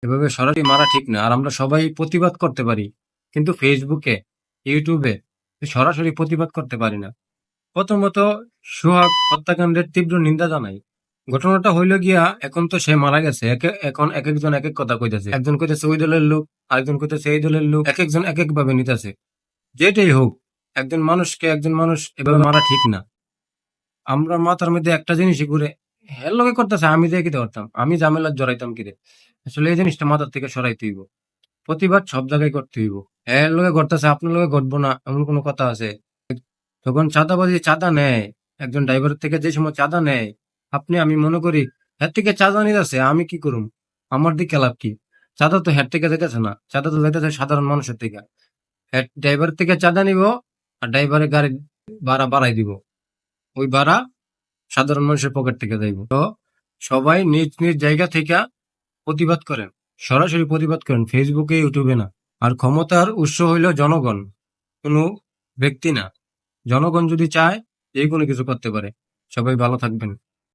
এভাবে সরাসরি মারা ঠিক না। আর আমরা সবাই প্রতিবাদ করতে পারি, কিন্তু ফেসবুকে, ইউটিউবে সরাসরি প্রতিবাদ করতে পারি না। প্রথমত, সোহাগ হত্যাকাণ্ডের তীব্র নিন্দা জানাই। ঘটনাটা হইল গিয়া, এখন তো সে মারা গেছে, এখন এক একজন এক এক কথা কইতেছে। একজন কইতেছে ওই দলের লোক, আরেকজন কইতেছে এই দলের লোক, এক একজন এক এক ভাবে নিতেছে। যেটাই হোক, একজন মানুষ এভাবে মারা ঠিক না। আমরা মাথার মধ্যে একটা জিনিসই ঘুরে, হের লগে করতেছে, আমি দিয়ে কিতে করতাম, আমি ঝামেলা জড়াইতাম কিরে। আসলে এই জিনিসটা মাথার থেকে সরাইতে হইব। প্রতিবাদ সব জায়গায় করতে হইব। এর লগে করতেছে, আপনার লগে ঘটবো না এমন কোনো কথা আছে? যখন চাঁদাবাজি চাঁদা নেয়, একজন ড্রাইভারের থেকে যে সময় চাঁদা নেয়, আমি মনে করি হের থেকে চাঁদা নিতেছে, আমি কি করুম? আমার দিকে লাভ কি? চাঁদা তো হের থেকে যাইতেছে না, চাঁদা তো যাইতেছে সাধারণ মানুষের থেকে। হের ড্রাইভার থেকে চাঁদা নিব, আর ড্রাইভারের গাড়ি ভাড়া বাড়াই দিব। ওই ভাড়া সাধারণ মানুষের পকেট থেকে যাইব। তো সবাই নিজ নিজ জায়গা থেকে প্রতিবাদ করেন, সরাসরি প্রতিবাদ করেন, ফেসবুকে ইউটিউবে না। আর ক্ষমতার উৎস হইল জনগণ, কোনো ব্যক্তি না। জনগণ যদি চায়, যে কোনো কিছু করতে পারে। সবাই ভালো থাকবেন।